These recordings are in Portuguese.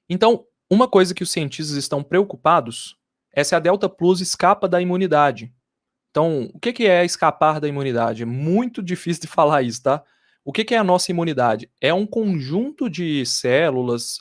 Então, uma coisa que os cientistas estão preocupados é se a Delta Plus escapa da imunidade. Então, o que é escapar da imunidade? É muito difícil de falar isso, tá? O que é a nossa imunidade? É um conjunto de células,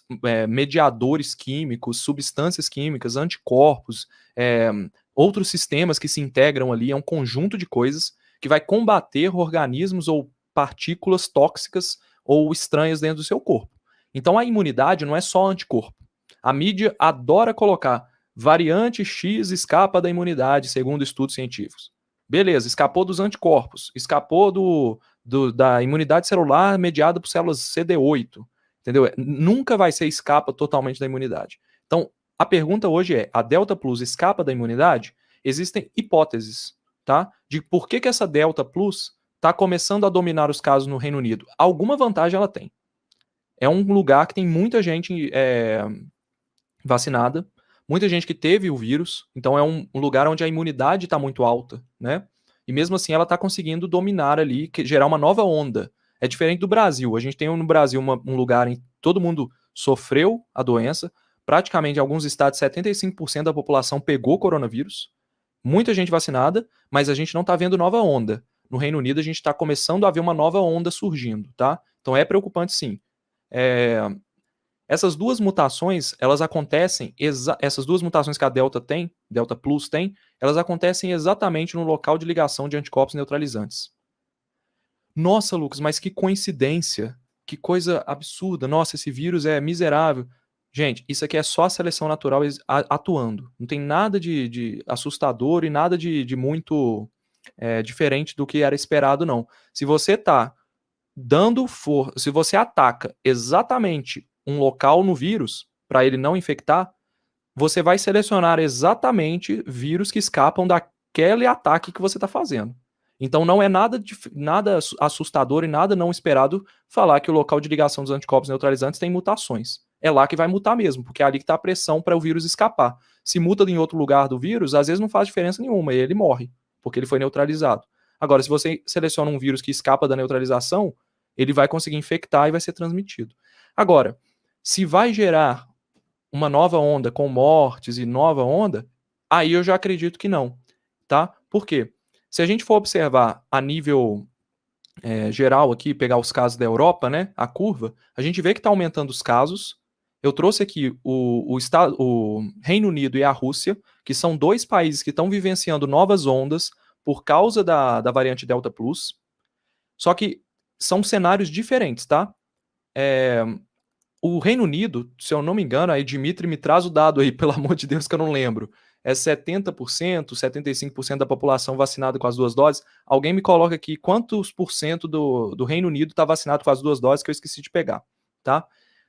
mediadores químicos, substâncias químicas, anticorpos, é, outros sistemas que se integram ali. É um conjunto de coisas que vai combater organismos ou partículas tóxicas ou estranhas dentro do seu corpo. Então, a imunidade não é só anticorpo. A mídia adora colocar variante X escapa da imunidade, segundo estudos científicos. Beleza, escapou dos anticorpos, escapou da imunidade celular mediada por células CD8, entendeu? Nunca vai ser escapa totalmente da imunidade. Então, a pergunta hoje é, a Delta Plus escapa da imunidade? Existem hipóteses, tá? De por que essa Delta Plus está começando a dominar os casos no Reino Unido. Alguma vantagem ela tem. É um lugar que tem muita gente vacinada, muita gente que teve o vírus, então é um lugar onde a imunidade está muito alta, né? E mesmo assim ela está conseguindo dominar ali, gerar uma nova onda. É diferente do Brasil. A gente tem no Brasil um lugar em que todo mundo sofreu a doença, praticamente em alguns estados 75% da população pegou coronavírus, muita gente vacinada, mas a gente não está vendo nova onda. No Reino Unido a gente está começando a ver uma nova onda surgindo, tá? Então é preocupante sim. Essas duas mutações, elas acontecem, essas duas mutações que a Delta tem, Delta Plus tem, elas acontecem exatamente no local de ligação de anticorpos neutralizantes. Nossa, Lucas, mas que coincidência, que coisa absurda, nossa, esse vírus é miserável. Gente, isso aqui é só a seleção natural atuando, não tem nada de assustador e nada de muito diferente do que era esperado, não. Se você tá se você ataca exatamente um local no vírus para ele não infectar, você vai selecionar exatamente vírus que escapam daquele ataque que você está fazendo. Então não é nada assustador e nada não esperado falar que o local de ligação dos anticorpos neutralizantes tem mutações. É lá que vai mutar mesmo, porque é ali que está a pressão para o vírus escapar. Se muta em outro lugar do vírus, às vezes não faz diferença nenhuma, e ele morre, porque ele foi neutralizado. Agora, se você seleciona um vírus que escapa da neutralização, ele vai conseguir infectar e vai ser transmitido. Agora, se vai gerar uma nova onda com mortes e nova onda, aí eu já acredito que não, tá? Por quê? Se a gente for observar a nível geral aqui, pegar os casos da Europa, né, a curva, a gente vê que está aumentando os casos. Eu trouxe aqui o Reino Unido e a Rússia, que são dois países que estão vivenciando novas ondas por causa da variante Delta Plus. Só que são cenários diferentes, tá? O Reino Unido, se eu não me engano, aí Dimitri me traz o dado aí, pelo amor de Deus, que eu não lembro. É 70%, 75% da população vacinada com as duas doses. Alguém me coloca aqui quantos por cento do Reino Unido está vacinado com as duas doses, que eu esqueci de pegar, tá?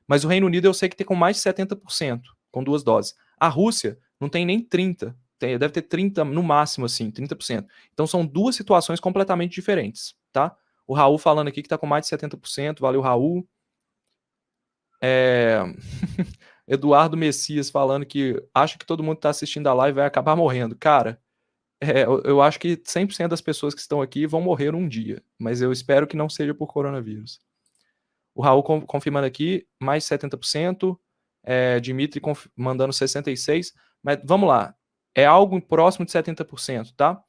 Mas o Reino Unido eu sei que tem com mais de 70% com duas doses. A Rússia não tem nem 30%, deve ter 30% no máximo, assim, 30%. Então são duas situações completamente diferentes, tá? O Raul falando aqui que está com mais de 70%, valeu, Raul. Eduardo Messias falando que acha que todo mundo que está assistindo a live vai acabar morrendo. Cara, eu acho que 100% das pessoas que estão aqui vão morrer um dia, mas eu espero que não seja por coronavírus. O Raul confirmando aqui, mais 70%, Dimitri mandando 66%, mas vamos lá, é algo próximo de 70%, tá?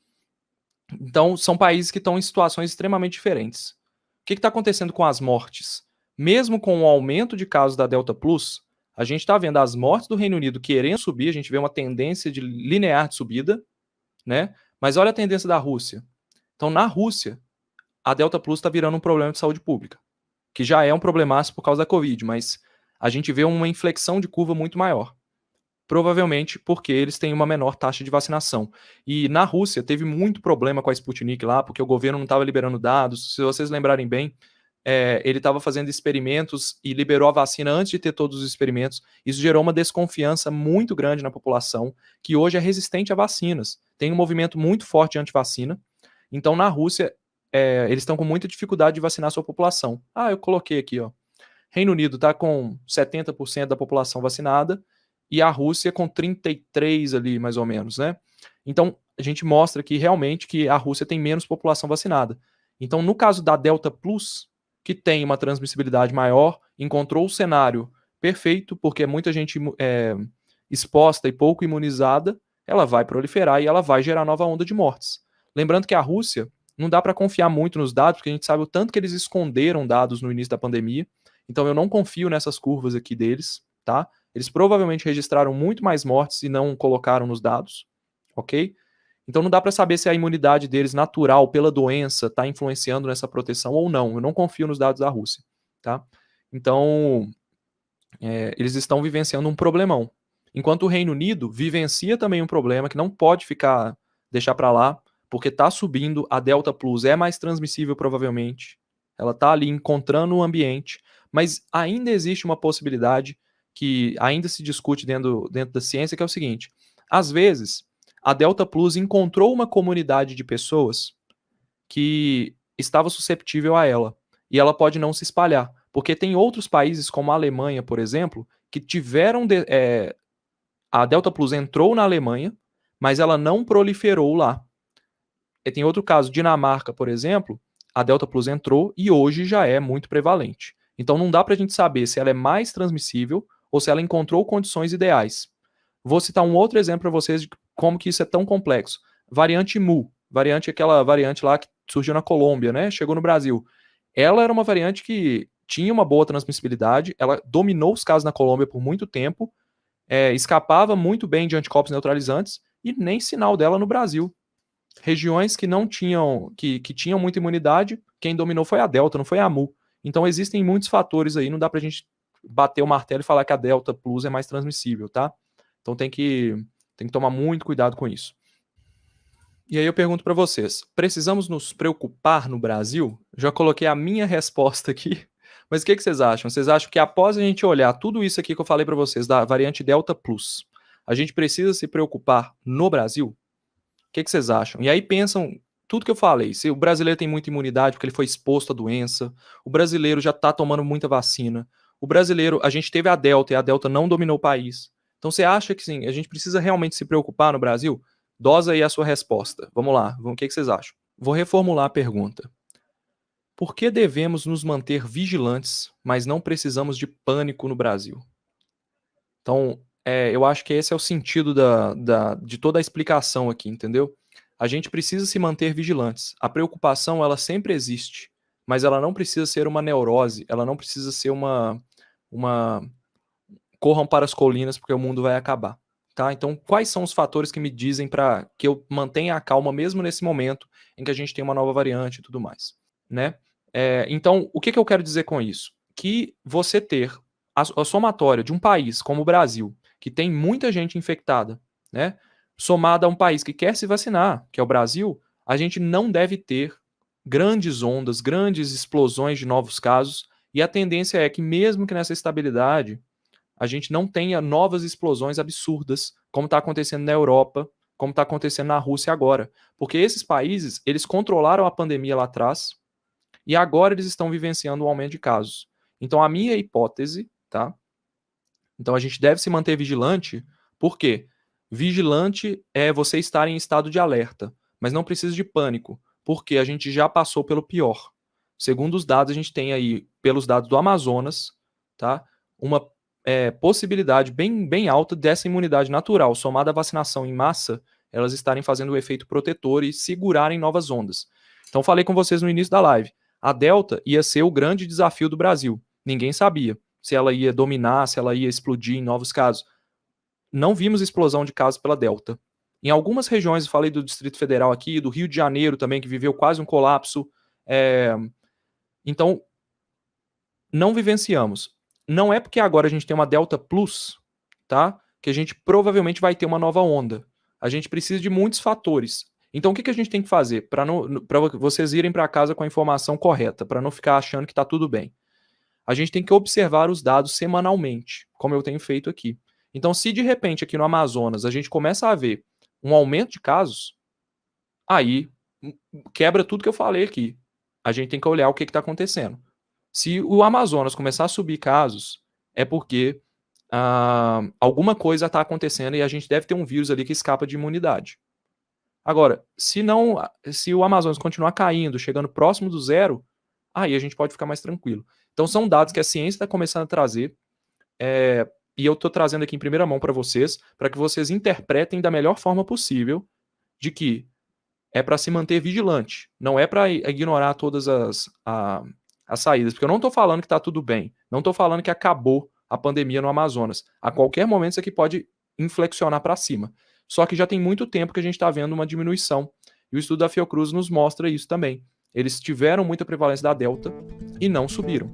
Então, são países que estão em situações extremamente diferentes. O que está acontecendo com as mortes? Mesmo com o aumento de casos da Delta Plus, a gente está vendo as mortes do Reino Unido querendo subir, a gente vê uma tendência de linear de subida, né? Mas olha a tendência da Rússia. Então, na Rússia, a Delta Plus está virando um problema de saúde pública, que já é um problemaço por causa da Covid, mas a gente vê uma inflexão de curva muito maior. Provavelmente porque eles têm uma menor taxa de vacinação. E na Rússia teve muito problema com a Sputnik lá, porque o governo não estava liberando dados. Se vocês lembrarem bem, ele estava fazendo experimentos e liberou a vacina antes de ter todos os experimentos. Isso gerou uma desconfiança muito grande na população, que hoje é resistente a vacinas. Tem um movimento muito forte anti-vacina. Então, na Rússia, eles estão com muita dificuldade de vacinar a sua população. Eu coloquei aqui, ó. Reino Unido está com 70% da população vacinada e a Rússia com 33% ali, mais ou menos, né? Então, a gente mostra aqui realmente que a Rússia tem menos população vacinada. Então, no caso da Delta Plus, que tem uma transmissibilidade maior, encontrou o cenário perfeito, porque muita gente exposta e pouco imunizada, ela vai proliferar e ela vai gerar nova onda de mortes. Lembrando que a Rússia, não dá para confiar muito nos dados, porque a gente sabe o tanto que eles esconderam dados no início da pandemia, então eu não confio nessas curvas aqui deles, tá? Eles provavelmente registraram muito mais mortes e não colocaram nos dados, ok? Então não dá para saber se a imunidade deles natural pela doença está influenciando nessa proteção ou não. Eu não confio nos dados da Rússia, tá? Então, eles estão vivenciando um problemão. Enquanto o Reino Unido vivencia também um problema que não pode deixar para lá, porque está subindo, a Delta Plus é mais transmissível provavelmente, ela está ali encontrando o ambiente, mas ainda existe uma possibilidade que ainda se discute dentro da ciência, que é o seguinte: às vezes a Delta Plus encontrou uma comunidade de pessoas que estava susceptível a ela. E ela pode não se espalhar. Porque tem outros países, como a Alemanha, por exemplo, que tiveram. A Delta Plus entrou na Alemanha, mas ela não proliferou lá. E tem outro caso, Dinamarca, por exemplo, a Delta Plus entrou e hoje já é muito prevalente. Então não dá para a gente saber se ela é mais transmissível ou se ela encontrou condições ideais. Vou citar um outro exemplo para vocês de como que isso é tão complexo. Variante Mu, aquela variante lá que surgiu na Colômbia, né? Chegou no Brasil. Ela era uma variante que tinha uma boa transmissibilidade, ela dominou os casos na Colômbia por muito tempo, escapava muito bem de anticorpos neutralizantes e nem sinal dela no Brasil. Regiões que não tinham, que tinham muita imunidade, quem dominou foi a Delta, não foi a Mu. Então existem muitos fatores aí, não dá pra gente bater o martelo e falar que a Delta Plus é mais transmissível, tá? Então tem que tomar muito cuidado com isso. E aí eu pergunto para vocês, precisamos nos preocupar no Brasil? Já coloquei a minha resposta aqui, mas o que vocês acham? Vocês acham que após a gente olhar tudo isso aqui que eu falei para vocês da variante Delta Plus, a gente precisa se preocupar no Brasil? O que vocês acham? E aí pensam tudo que eu falei. Se o brasileiro tem muita imunidade porque ele foi exposto à doença, o brasileiro já está tomando muita vacina, o brasileiro, a gente teve a Delta e a Delta não dominou o país. Então você acha que sim, a gente precisa realmente se preocupar no Brasil? Dosa aí a sua resposta. Vamos lá, o que vocês acham? Vou reformular a pergunta. Por que devemos nos manter vigilantes, mas não precisamos de pânico no Brasil? Então, eu acho que esse é o sentido de toda a explicação aqui, entendeu? A gente precisa se manter vigilantes. A preocupação, ela sempre existe, mas ela não precisa ser uma neurose, ela não precisa ser uma corram para as colinas porque o mundo vai acabar. Tá? Então, quais são os fatores que me dizem para que eu mantenha a calma mesmo nesse momento em que a gente tem uma nova variante e tudo mais, né? Então, o que eu quero dizer com isso? Que você ter a somatória de um país como o Brasil, que tem muita gente infectada, né? Somada a um país que quer se vacinar, que é o Brasil, a gente não deve ter grandes ondas, grandes explosões de novos casos, e a tendência é que mesmo que nessa estabilidade, a gente não tenha novas explosões absurdas, como está acontecendo na Europa, como está acontecendo na Rússia agora. Porque esses países, eles controlaram a pandemia lá atrás, e agora eles estão vivenciando um aumento de casos. Então, a minha hipótese, tá? Então, a gente deve se manter vigilante, por quê? Vigilante é você estar em estado de alerta, mas não precisa de pânico, porque a gente já passou pelo pior. Segundo os dados, a gente tem aí, pelos dados do Amazonas, tá? Uma possibilidade bem alta dessa imunidade natural, somada à vacinação em massa, elas estarem fazendo o efeito protetor e segurarem novas ondas. Então, falei com vocês no início da live. A Delta ia ser o grande desafio do Brasil. Ninguém sabia se ela ia dominar, se ela ia explodir em novos casos. Não vimos explosão de casos pela Delta. Em algumas regiões, eu falei do Distrito Federal aqui, do Rio de Janeiro também, que viveu quase um colapso. Então, não vivenciamos. Não é porque agora a gente tem uma Delta Plus, tá? Que a gente provavelmente vai ter uma nova onda. A gente precisa de muitos fatores. Então, o que a gente tem que fazer para vocês irem para casa com a informação correta, para não ficar achando que está tudo bem? A gente tem que observar os dados semanalmente, como eu tenho feito aqui. Então, se de repente aqui no Amazonas a gente começa a ver um aumento de casos, aí quebra tudo que eu falei aqui. A gente tem que olhar o que está acontecendo. Se o Amazonas começar a subir casos, é porque alguma coisa está acontecendo e a gente deve ter um vírus ali que escapa de imunidade. Agora, se o Amazonas continuar caindo, chegando próximo do zero, aí a gente pode ficar mais tranquilo. Então são dados que a ciência está começando a trazer. e eu estou trazendo aqui em primeira mão para que vocês interpretem da melhor forma possível de que é para se manter vigilante, não é para ignorar todas as saídas, porque eu não estou falando que está tudo bem, não estou falando que acabou a pandemia no Amazonas. A qualquer momento isso aqui pode inflexionar para cima. Só que já tem muito tempo que a gente está vendo uma diminuição. E o estudo da Fiocruz nos mostra isso também. Eles tiveram muita prevalência da Delta e não subiram.